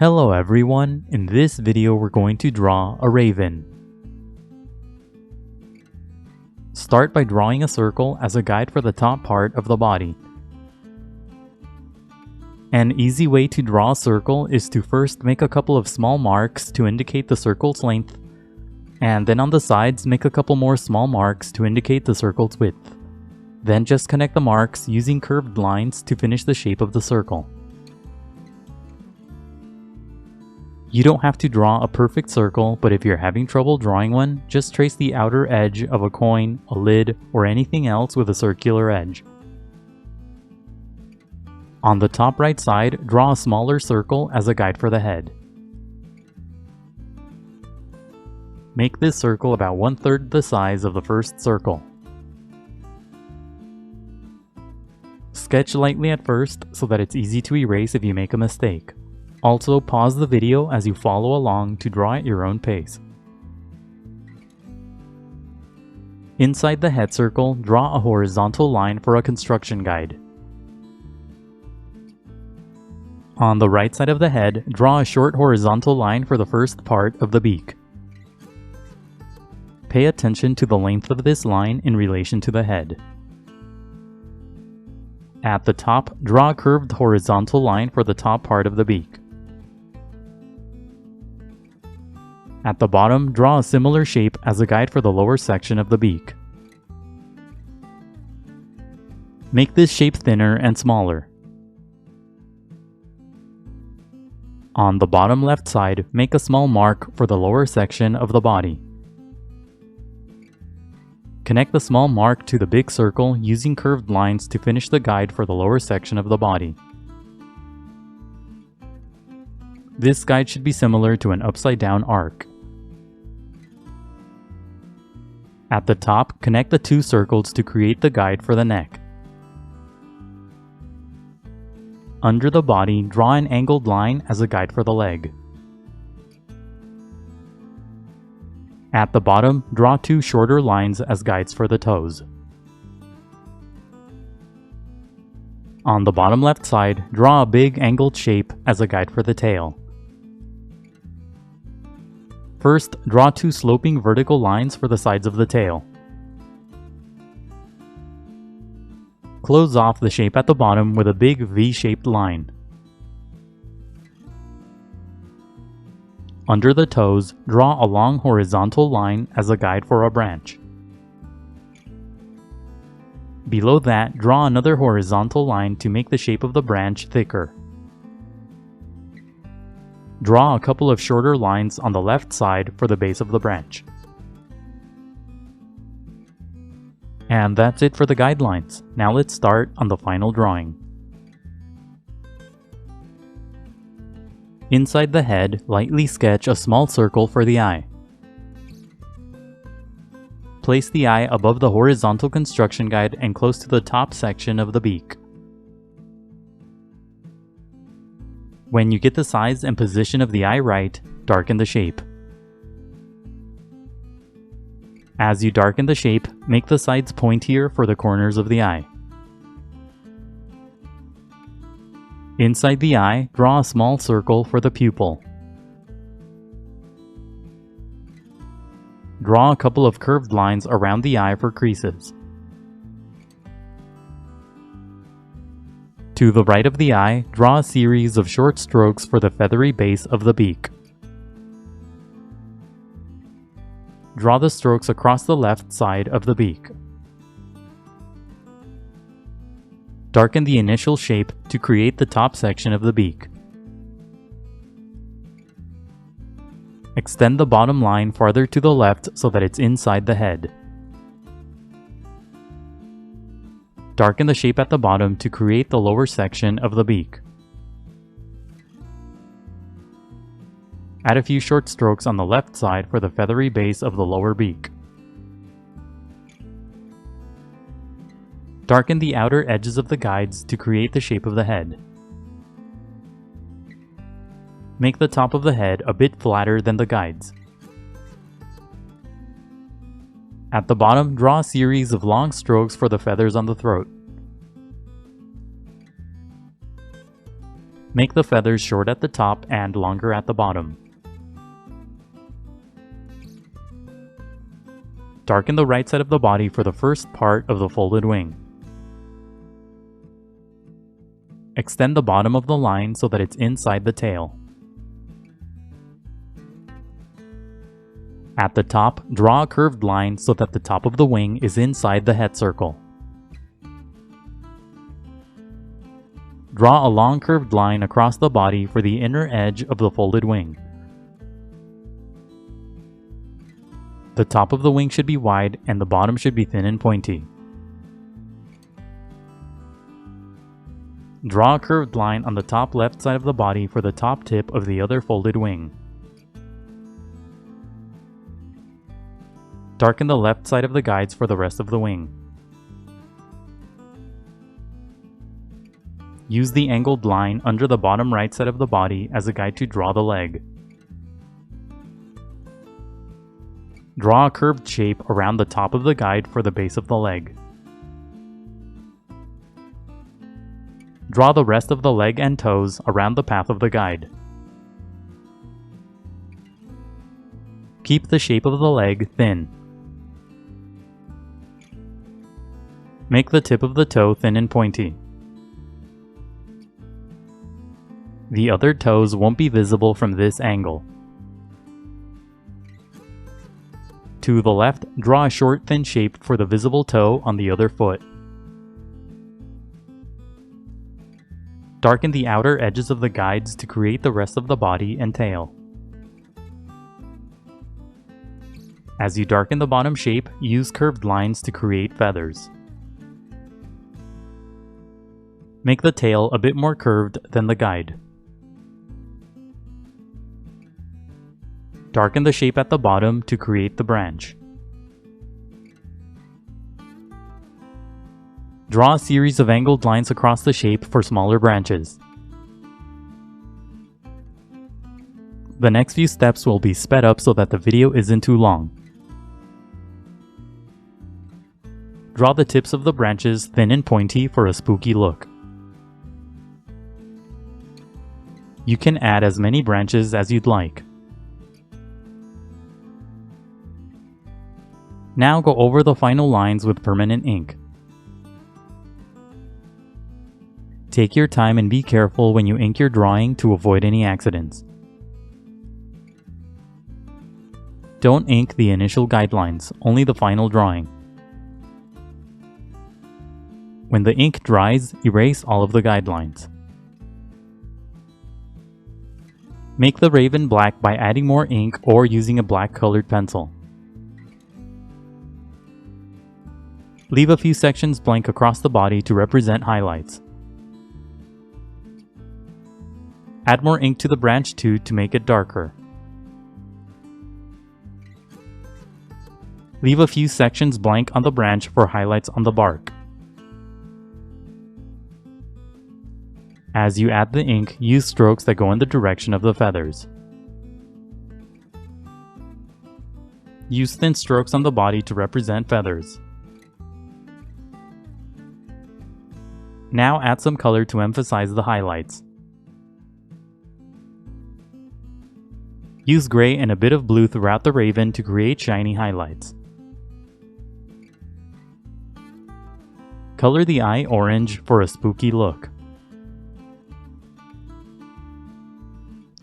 Hello everyone, in this video we're going to draw a raven. Start by drawing a circle as a guide for the top part of the body. An easy way to draw a circle is to first make a couple of small marks to indicate the circle's length, and then on the sides make a couple more small marks to indicate the circle's width. Then just connect the marks using curved lines to finish the shape of the circle. You don't have to draw a perfect circle, but if you're having trouble drawing one, just trace the outer edge of a coin, a lid, or anything else with a circular edge. On the top right side, draw a smaller circle as a guide for the head. Make this circle about 1/3 the size of the first circle. Sketch lightly at first so that it's easy to erase if you make a mistake. Also, pause the video as you follow along to draw at your own pace. Inside the head circle, draw a horizontal line for a construction guide. On the right side of the head, draw a short horizontal line for the first part of the beak. Pay attention to the length of this line in relation to the head. At the top, draw a curved horizontal line for the top part of the beak. At the bottom, draw a similar shape as a guide for the lower section of the beak. Make this shape thinner and smaller. On the bottom left side, make a small mark for the lower section of the body. Connect the small mark to the big circle using curved lines to finish the guide for the lower section of the body. This guide should be similar to an upside-down arc. At the top, connect the two circles to create the guide for the neck. Under the body, draw an angled line as a guide for the leg. At the bottom, draw two shorter lines as guides for the toes. On the bottom left side, draw a big angled shape as a guide for the tail. First, draw two sloping vertical lines for the sides of the tail. Close off the shape at the bottom with a big V-shaped line. Under the toes, draw a long horizontal line as a guide for a branch. Below that, draw another horizontal line to make the shape of the branch thicker. Draw a couple of shorter lines on the left side for the base of the branch. And that's it for the guidelines. Now let's start on the final drawing. Inside the head, lightly sketch a small circle for the eye. Place the eye above the horizontal construction guide and close to the top section of the beak. When you get the size and position of the eye right, darken the shape. As you darken the shape, make the sides pointier for the corners of the eye. Inside the eye, draw a small circle for the pupil. Draw a couple of curved lines around the eye for creases. To the right of the eye, draw a series of short strokes for the feathery base of the beak. Draw the strokes across the left side of the beak. Darken the initial shape to create the top section of the beak. Extend the bottom line farther to the left so that it's inside the head. Darken the shape at the bottom to create the lower section of the beak. Add a few short strokes on the left side for the feathery base of the lower beak. Darken the outer edges of the guides to create the shape of the head. Make the top of the head a bit flatter than the guides. At the bottom, draw a series of long strokes for the feathers on the throat. Make the feathers short at the top and longer at the bottom. Darken the right side of the body for the first part of the folded wing. Extend the bottom of the line so that it's inside the tail. At the top, draw a curved line so that the top of the wing is inside the head circle. Draw a long curved line across the body for the inner edge of the folded wing. The top of the wing should be wide and the bottom should be thin and pointy. Draw a curved line on the top left side of the body for the top tip of the other folded wing. Darken the left side of the guides for the rest of the wing. Use the angled line under the bottom right side of the body as a guide to draw the leg. Draw a curved shape around the top of the guide for the base of the leg. Draw the rest of the leg and toes around the path of the guide. Keep the shape of the leg thin. Make the tip of the toe thin and pointy. The other toes won't be visible from this angle. To the left, draw a short thin shape for the visible toe on the other foot. Darken the outer edges of the guides to create the rest of the body and tail. As you darken the bottom shape, use curved lines to create feathers. Make the tail a bit more curved than the guide. Darken the shape at the bottom to create the branch. Draw a series of angled lines across the shape for smaller branches. The next few steps will be sped up so that the video isn't too long. Draw the tips of the branches thin and pointy for a spooky look. You can add as many branches as you'd like. Now go over the final lines with permanent ink. Take your time and be careful when you ink your drawing to avoid any accidents. Don't ink the initial guidelines, only the final drawing. When the ink dries, erase all of the guidelines. Make the raven black by adding more ink or using a black colored pencil. Leave a few sections blank across the body to represent highlights. Add more ink to the branch too to make it darker. Leave a few sections blank on the branch for highlights on the bark. As you add the ink, use strokes that go in the direction of the feathers. Use thin strokes on the body to represent feathers. Now add some color to emphasize the highlights. Use gray and a bit of blue throughout the raven to create shiny highlights. Color the eye orange for a spooky look.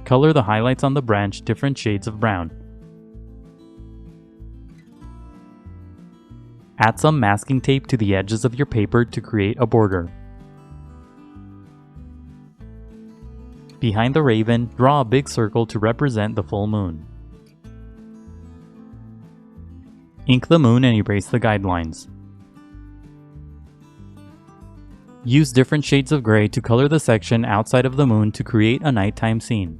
Color the highlights on the branch different shades of brown. Add some masking tape to the edges of your paper to create a border. Behind the raven, draw a big circle to represent the full moon. Ink the moon and erase the guidelines. Use different shades of gray to color the section outside of the moon to create a nighttime scene.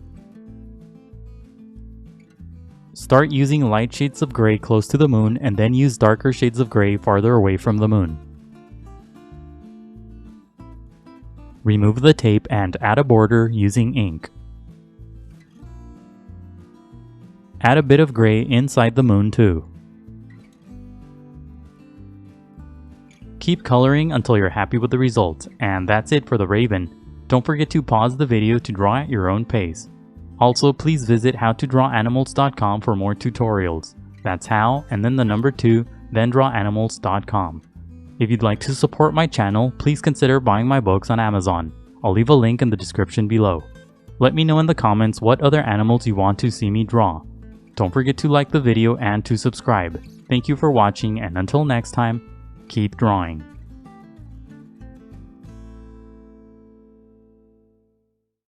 Start using light shades of gray close to the moon and then use darker shades of gray farther away from the moon. Remove the tape and add a border using ink. Add a bit of gray inside the moon too. Keep coloring until you're happy with the result, and that's it for the raven. Don't forget to pause the video to draw at your own pace. Also, please visit howtodrawanimals.com for more tutorials. That's how, and then the number 2, then drawanimals.com. If you'd like to support my channel, please consider buying my books on Amazon. I'll leave a link in the description below. Let me know in the comments what other animals you want to see me draw. Don't forget to like the video and to subscribe. Thank you for watching, and until next time, keep drawing.